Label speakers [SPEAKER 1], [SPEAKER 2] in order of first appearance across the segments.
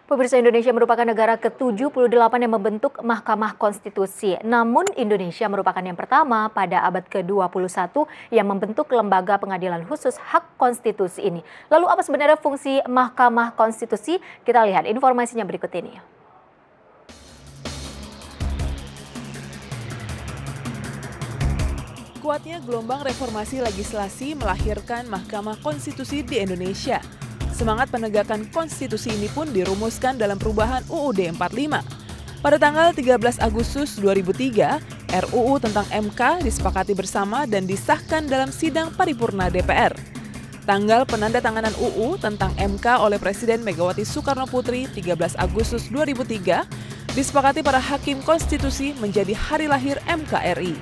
[SPEAKER 1] Pemirsa, Indonesia merupakan negara ke-78 yang membentuk Mahkamah Konstitusi. Namun Indonesia merupakan yang pertama pada abad ke-21 yang membentuk lembaga pengadilan khusus hak konstitusi ini. Lalu apa sebenarnya fungsi Mahkamah Konstitusi? Kita lihat informasinya berikut ini.
[SPEAKER 2] Kuatnya gelombang reformasi legislasi melahirkan Mahkamah Konstitusi di Indonesia. Semangat penegakan konstitusi ini pun dirumuskan dalam perubahan UUD 45. Pada tanggal 13 Agustus 2003, RUU tentang MK disepakati bersama dan disahkan dalam sidang paripurna DPR. Tanggal penandatanganan UU tentang MK oleh Presiden Megawati Soekarno Putri 13 Agustus 2003 disepakati para hakim konstitusi menjadi hari lahir MKRI.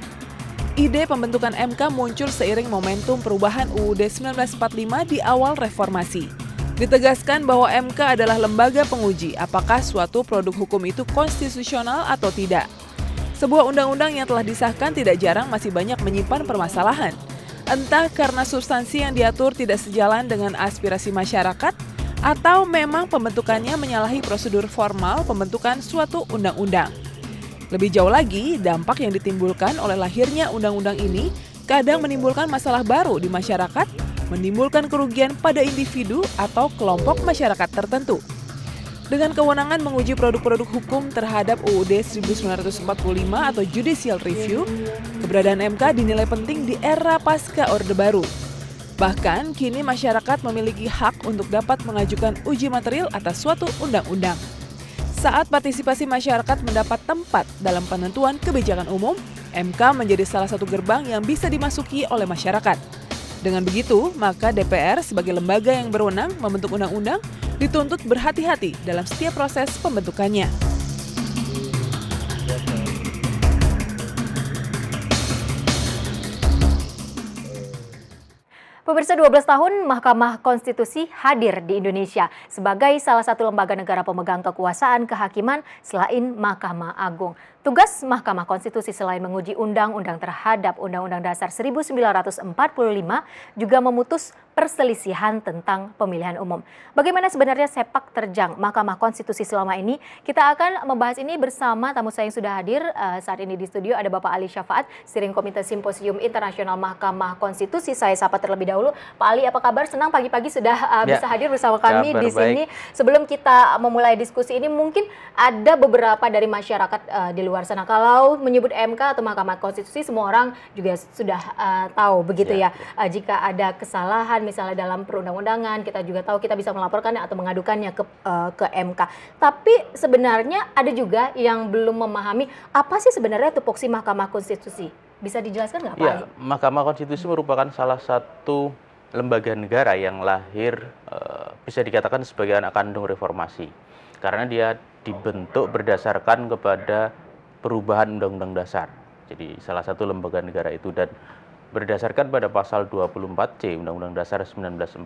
[SPEAKER 2] Ide pembentukan MK muncul seiring momentum perubahan UUD 1945 di awal reformasi. Ditegaskan bahwa MK adalah lembaga penguji apakah suatu produk hukum itu konstitusional atau tidak. Sebuah undang-undang yang telah disahkan tidak jarang masih banyak menyimpan permasalahan. Entah karena substansi yang diatur tidak sejalan dengan aspirasi masyarakat, atau memang pembentukannya menyalahi prosedur formal pembentukan suatu undang-undang. Lebih jauh lagi, dampak yang ditimbulkan oleh lahirnya undang-undang ini kadang menimbulkan masalah baru di masyarakat, menimbulkan kerugian pada individu atau kelompok masyarakat tertentu. Dengan kewenangan menguji produk-produk hukum terhadap UUD 1945 atau Judicial Review, keberadaan MK dinilai penting di era pasca Orde Baru. Bahkan, kini masyarakat memiliki hak untuk dapat mengajukan uji material atas suatu undang-undang. Saat partisipasi masyarakat mendapat tempat dalam penentuan kebijakan umum, MK menjadi salah satu gerbang yang bisa dimasuki oleh masyarakat. Dengan begitu, maka DPR sebagai lembaga yang berwenang membentuk undang-undang dituntut berhati-hati dalam setiap proses pembentukannya.
[SPEAKER 1] Pemirsa, 12 tahun Mahkamah Konstitusi hadir di Indonesia sebagai salah satu lembaga negara pemegang kekuasaan kehakiman selain Mahkamah Agung. Tugas Mahkamah Konstitusi selain menguji undang-undang terhadap Undang-Undang Dasar 1945 juga memutus perselisihan tentang pemilihan umum. Bagaimana sebenarnya sepak terjang Mahkamah Konstitusi selama ini? Kita akan membahas ini bersama tamu saya yang sudah hadir saat ini di studio. Ada Bapak Ali Syafaat, Steering Komite Simposium Internasional Mahkamah Konstitusi. Saya sapa terlebih dahulu. Pak Ali, apa kabar? Senang pagi-pagi sudah bisa hadir bersama kami di sini. Sebelum kita memulai diskusi ini, mungkin ada beberapa dari masyarakat di luar sana. Kalau menyebut MK atau Mahkamah Konstitusi, semua orang juga sudah tahu begitu ya. Jika ada kesalahan misalnya dalam perundang-undangan, kita juga tahu kita bisa melaporkannya atau mengadukannya ke MK. Tapi sebenarnya ada juga yang belum memahami apa sih sebenarnya tupoksi Mahkamah Konstitusi. Bisa dijelaskan nggak Pak Ali?
[SPEAKER 3] Mahkamah Konstitusi merupakan salah satu lembaga negara yang lahir bisa dikatakan sebagai anak kandung reformasi. Karena dia dibentuk berdasarkan kepada perubahan Undang-Undang Dasar. Jadi salah satu lembaga negara itu, dan berdasarkan pada pasal 24C Undang-Undang Dasar 1945,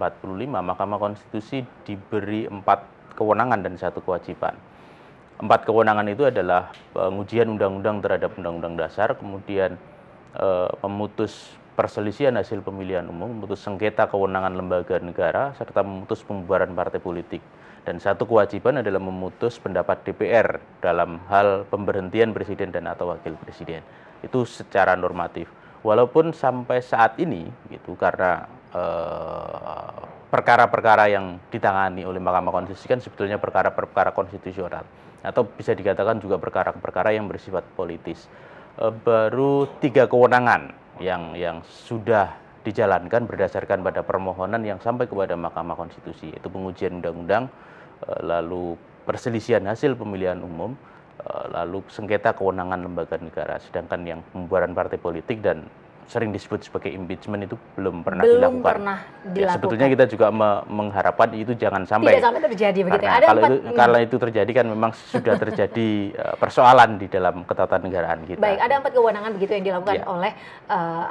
[SPEAKER 3] Mahkamah Konstitusi diberi 4 kewenangan dan 1 kewajiban. 4 kewenangan itu adalah pengujian undang-undang terhadap Undang-Undang Dasar, kemudian memutus perselisihan hasil pemilihan umum, memutus sengketa kewenangan lembaga negara, serta memutus pembubaran partai politik. Dan 1 kewajiban adalah memutus pendapat DPR dalam hal pemberhentian presiden dan atau wakil presiden. Itu secara normatif. Walaupun sampai saat ini, gitu, karena perkara-perkara yang ditangani oleh Mahkamah Konstitusi kan sebetulnya perkara-perkara konstitusional, atau bisa dikatakan juga perkara-perkara yang bersifat politis. Baru 3 kewenangan yang sudah dijalankan berdasarkan pada permohonan yang sampai kepada Mahkamah Konstitusi, yaitu pengujian undang-undang, lalu perselisihan hasil pemilihan umum, lalu sengketa kewenangan lembaga negara. Sedangkan yang pembubaran partai politik dan sering disebut sebagai impeachment itu belum pernah dilakukan. Ya, sebetulnya kita juga mengharapkan itu jangan sampai.
[SPEAKER 1] Tidak sampai terjadi begitu.
[SPEAKER 3] Kalau itu terjadi kan memang sudah terjadi persoalan di dalam ketatanegaraan kita.
[SPEAKER 1] Baik, ada 4 kewenangan begitu yang dilakukan oleh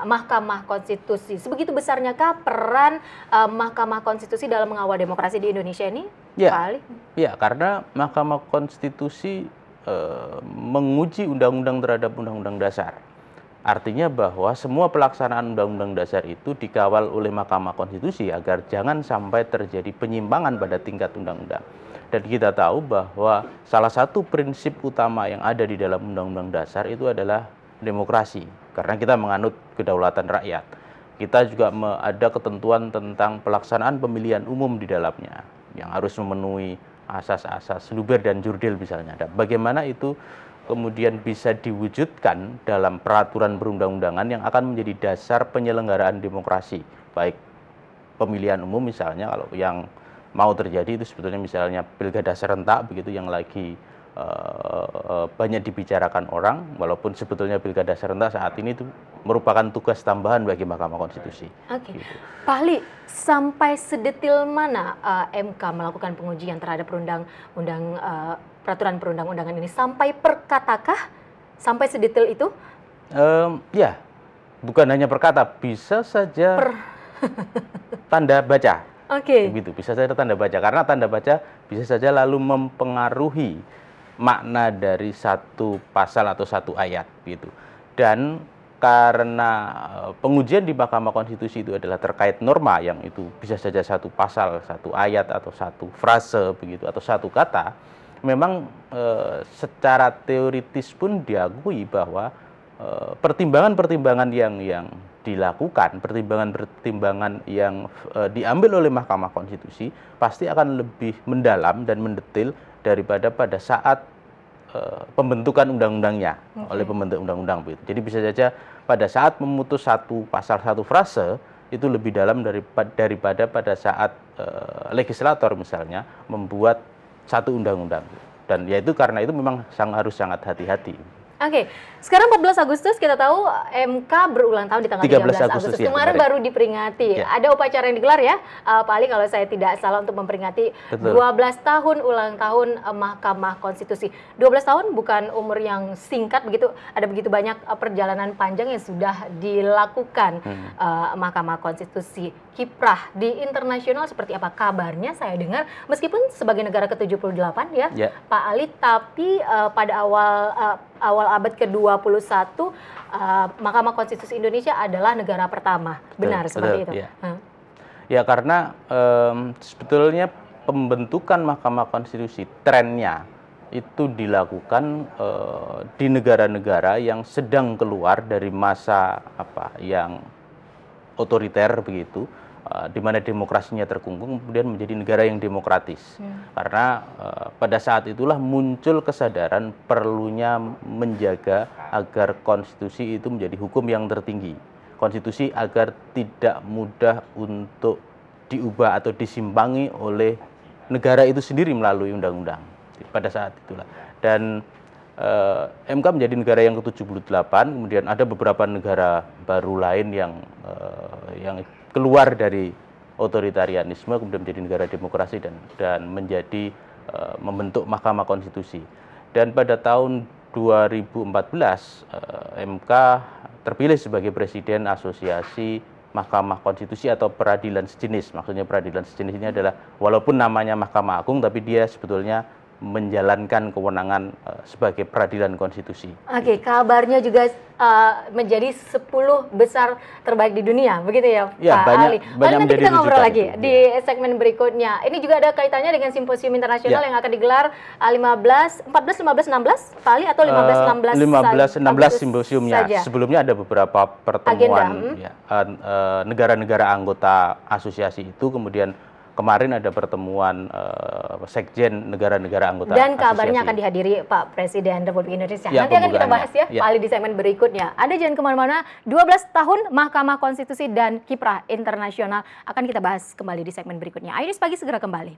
[SPEAKER 1] Mahkamah Konstitusi. Sebegitu besarnyakah peran Mahkamah Konstitusi dalam mengawal demokrasi di Indonesia ini, Pak Ali?
[SPEAKER 3] Ya, karena Mahkamah Konstitusi menguji undang-undang terhadap Undang-Undang Dasar. Artinya bahwa semua pelaksanaan Undang-Undang Dasar itu dikawal oleh Mahkamah Konstitusi agar jangan sampai terjadi penyimpangan pada tingkat undang-undang. Dan kita tahu bahwa salah satu prinsip utama yang ada di dalam Undang-Undang Dasar itu adalah demokrasi, karena kita menganut kedaulatan rakyat. Kita juga ada ketentuan tentang pelaksanaan pemilihan umum di dalamnya, yang harus memenuhi asas-asas luber dan jurdil misalnya. Dan bagaimana itu kemudian bisa diwujudkan dalam peraturan perundang-undangan yang akan menjadi dasar penyelenggaraan demokrasi, baik pemilihan umum misalnya, kalau yang mau terjadi itu sebetulnya misalnya pilkada serentak begitu yang lagi banyak dibicarakan orang, walaupun sebetulnya pilkada serentak saat ini itu merupakan tugas tambahan bagi Mahkamah Konstitusi.
[SPEAKER 1] Oke,
[SPEAKER 3] Gitu.
[SPEAKER 1] Pak Ali, sampai sedetil mana MK melakukan pengujian terhadap peraturan perundang-undangan ini? Sampai per katakah? Sampai sedetil itu?
[SPEAKER 3] Ya, bukan hanya per kata, bisa saja tanda baca.
[SPEAKER 1] Oke.
[SPEAKER 3] Begitu, bisa saja tanda baca, karena tanda baca bisa saja lalu mempengaruhi makna dari satu pasal atau satu ayat gitu. Dan karena pengujian di Mahkamah Konstitusi itu adalah terkait norma yang itu bisa saja satu pasal, satu ayat atau satu frase begitu atau satu kata, memang secara teoritis pun diakui bahwa pertimbangan-pertimbangan yang dilakukan, pertimbangan-pertimbangan yang diambil oleh Mahkamah Konstitusi pasti akan lebih mendalam dan mendetil daripada pada saat pembentukan undang-undangnya oleh pembentuk undang-undang begitu. Jadi bisa saja pada saat memutus satu pasal, satu frase itu lebih dalam daripada pada saat legislator misalnya membuat satu undang-undang. Dan yaitu karena itu memang harus sangat hati-hati.
[SPEAKER 1] Oke, sekarang 14 Agustus kita tahu MK berulang tahun di tanggal 13 Agustus.
[SPEAKER 3] Ya,
[SPEAKER 1] kemarin baru diperingati.
[SPEAKER 3] Ya.
[SPEAKER 1] Ada upacara yang digelar ya, Pak Ali, kalau saya tidak salah, untuk memperingati 12 tahun ulang tahun Mahkamah Konstitusi. 12 tahun bukan umur yang singkat begitu, ada begitu banyak perjalanan panjang yang sudah dilakukan Mahkamah Konstitusi. Kiprah di internasional seperti apa kabarnya? Saya dengar meskipun sebagai negara ke-78 ya, Pak Ali, tapi pada awal abad ke-21 Mahkamah Konstitusi Indonesia adalah negara pertama. Benar seperti itu?
[SPEAKER 3] Ya, ya karena sebetulnya pembentukan Mahkamah Konstitusi trennya itu dilakukan di negara-negara yang sedang keluar dari masa yang otoriter begitu, di mana demokrasinya terkungkung kemudian menjadi negara yang demokratis. Karena pada saat itulah muncul kesadaran perlunya menjaga agar konstitusi itu menjadi hukum yang tertinggi. Konstitusi agar tidak mudah untuk diubah atau disimpangi oleh negara itu sendiri melalui undang-undang pada saat itulah. Dan MK menjadi negara yang ke-78, kemudian ada beberapa negara baru lain yang keluar dari otoritarianisme kemudian menjadi negara demokrasi dan menjadi membentuk Mahkamah Konstitusi. Dan pada tahun 2014 MK terpilih sebagai presiden Asosiasi Mahkamah Konstitusi atau peradilan sejenis. Maksudnya peradilan sejenis ini adalah walaupun namanya Mahkamah Agung tapi dia sebetulnya menjalankan kewenangan sebagai peradilan konstitusi.
[SPEAKER 1] Oke, kabarnya juga menjadi 10 besar terbaik di dunia, begitu ya,
[SPEAKER 3] ya
[SPEAKER 1] Pak Ali?
[SPEAKER 3] Banyak
[SPEAKER 1] nanti kita ngobrol lagi
[SPEAKER 3] itu.
[SPEAKER 1] Di segmen berikutnya. Ini juga ada kaitannya dengan simposium internasional yang akan digelar 14, 15, 16, Pak Ali, atau 15, 16?
[SPEAKER 3] 15, 16 simposiumnya.
[SPEAKER 1] Saja.
[SPEAKER 3] Sebelumnya ada beberapa pertemuan negara-negara anggota asosiasi itu, kemudian kemarin ada pertemuan sekjen negara-negara anggota
[SPEAKER 1] dan
[SPEAKER 3] asosiasi.
[SPEAKER 1] kabarnya akan dihadiri Pak Presiden Republik Indonesia.
[SPEAKER 3] Ya,
[SPEAKER 1] nanti akan kita bahas ya, Pak Ali, di segmen berikutnya. Anda jangan kemana-mana. 12 tahun Mahkamah Konstitusi dan kiprah internasional akan kita bahas kembali di segmen berikutnya. Ayo Pagi segera kembali.